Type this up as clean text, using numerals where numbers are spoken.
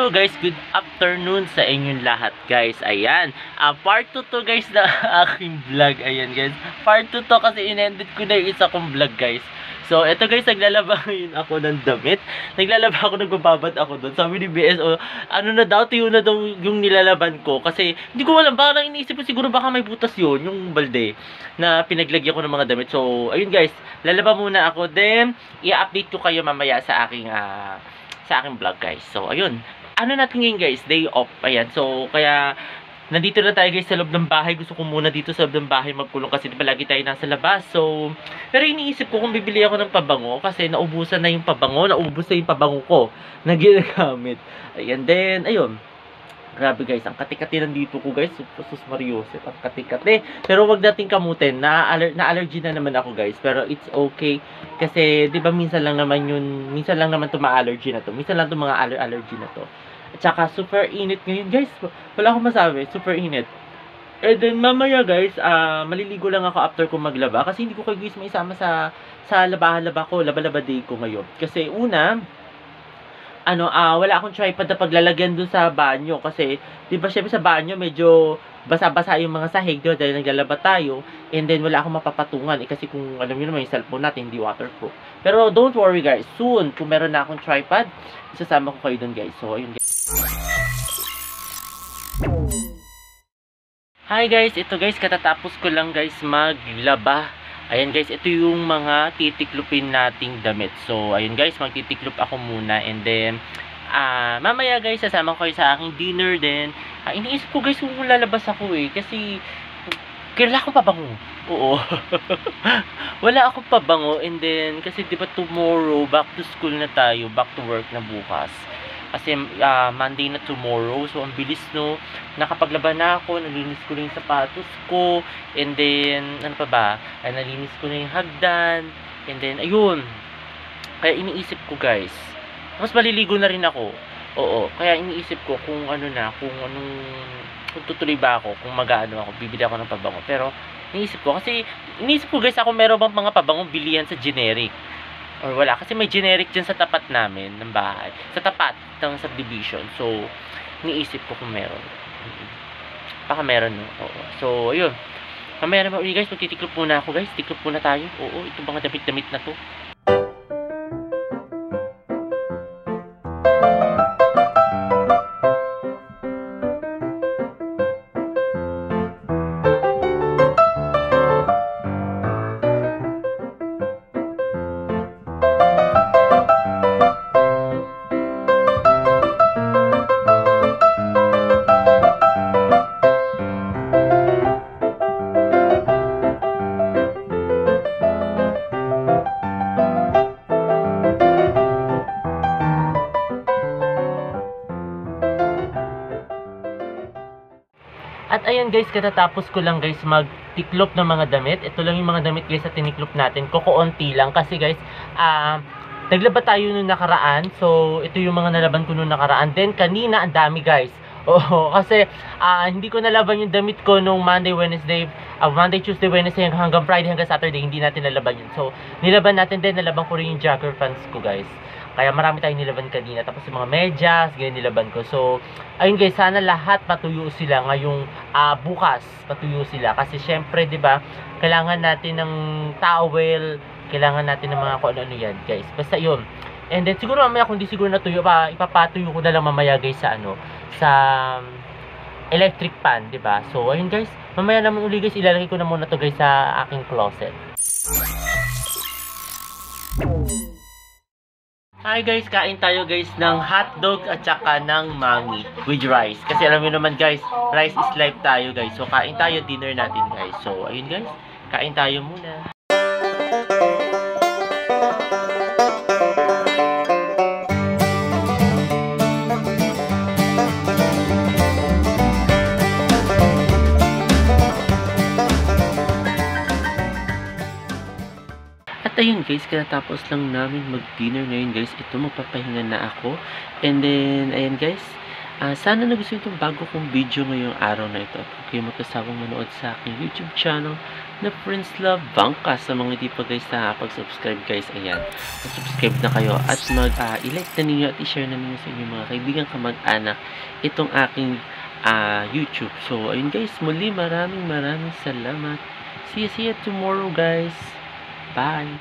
Hello guys, good afternoon sa inyong lahat guys. Ayan, part 2 to guys na aking vlog. Ayan guys, part 2 to kasi in-ended ko na yung isa kong vlog guys. So eto guys, naglalaba ngayon ako ng damit. Naglalaba ako, nagbababad ako doon. Sabi ni BSO, ano na daw, tiyo na daw yung nilalaban ko. Kasi hindi ko alam, parang iniisip ko siguro baka may butas yun, yung balde na pinaglagyan ko ng mga damit. So ayun guys, lalaba muna ako. Then, i-update ko kayo mamaya sa aking vlog guys. So ayun, ano natin ngayon guys, day off. Ayan, so kaya nandito na tayo guys sa loob ng bahay. Gusto ko muna dito sa loob ng bahay magkulong kasi palagi tayo nasa labas. So pero iniisip ko kung bibili ako ng pabango kasi naubusan na yung pabango, naubos na yung pabango ko na ginagamit. Ayan, then ayun, grabe guys, ang kati-kati nandito ko guys. Sus Mariosep, ang kati-kati. Pero wag nating kamutin, na-allergy na naman ako guys. Pero it's okay kasi 'di ba minsan lang naman tuma-allergy na to. Minsan lang 'tong mga allergy na to. At saka super init ngayon guys. Wala akong masabi, super init. And then mamaya guys, maliligo lang ako after ko maglaba kasi hindi ko kayo guys maisama sa labahan-laba ko, laba-laba day ko ngayon. Kasi una, wala akong tripod na paglalagyan dun sa banyo kasi 'di ba syempre sa banyo medyo basa-basa yung mga sahig doon dahil naglalaba tayo, and then wala akong mapapatungan kasi kung alam niyo naman yung cellphone natin hindi waterproof. Pero don't worry guys, soon kung meron na akong tripod, isasama ko kayo doon guys. So ayun guys. Hi guys, ito guys, katatapos ko lang guys maglaba. Ayan guys, ito yung mga titiklupin nating damit. So ayun guys, magtitiklup ako muna, and then mamaya guys, sasama ko kayo sa aking dinner din. Iniisip ko guys kung lalabas ako kasi kailangan ko pabango. Oo. Wala akong pabango, and then kasi diba tomorrow back to school na tayo, back to work na bukas. Kasi Monday na tomorrow. So ang bilis no. Nakapaglaba na ako, nalinis ko na yung sapatos ko, and then ano pa ba? Nalinis ko na yung hagdan, and then ayun. Kaya iniisip ko guys, mas maliligo na rin ako. Oo, kaya iniisip ko kung kung tutuloy ba ako, kung mag-ano ako, bibili ako ng pabango. Pero iniisip ko guys, ako meron bang mga pabangong bilihan sa generic? Or wala, kasi may generic dyan sa tapat namin ng bahay, sa tapat ng subdivision. So iniisip ko kung meron. Baka meron, no? Oo. So ayun, mamaya naman ulit guys, magtitiklop muna ako guys. Tiklop muna tayo. Oo, ito mga damit-damit na to. At ayan guys, katatapos ko lang guys magtiklop ng mga damit. Ito lang yung mga damit guys na tiniklop natin. Kukunti lang kasi guys, naglaba tayo nung nakaraan. So ito yung mga nalaban ko nung nakaraan. Then kanina ang dami guys. Oo, kasi hindi ko nalaban yung damit ko nung Monday, Tuesday, Wednesday hanggang Friday, hanggang Saturday. Hindi natin nalaban yun. So nilaban natin din, nalaban ko rin yung jogger pants ko guys. Kaya marami tayong nilaban kanina. Tapos yung mga medyas, ganyan nilaban ko. So ayun guys, sana lahat patuyo sila ngayong bukas. Patuyo sila kasi syempre 'di ba, kailangan natin ng towel, kailangan natin ng mga kung ano yan guys. Basta yun. And then siguro mamaya kung di siguro natuyo pa, ipapatuyo ko na lang mamaya guys sa sa electric pan, 'di ba? So ayun guys, mamaya naman uli guys, ilalagay ko na muna to guys sa aking closet. Hi guys, kain tayo guys ng hotdog at saka ng mangi with rice. Kasi alam niyo naman guys, rice is life tayo guys. So kain tayo, dinner natin guys. So ayun guys, kain tayo muna. At ayun guys, katapos lang namin mag-dinner ngayon guys. Ito, magpapahinga na ako. And then, ayan guys, Sana nagustuhan itong bago kong video ngayong araw na ito. At huwag kayong magkasawang manood sa aking YouTube channel na Friends Love Bangka. Sa mga hindi pa guys nakakapag-subscribe guys, ayan. Subscribe na kayo at i-like na ninyo at i-share na ninyo sa inyong mga kaibigan, kamag-anak itong aking YouTube. So, ayun guys, muli maraming salamat. See you tomorrow guys. Bye!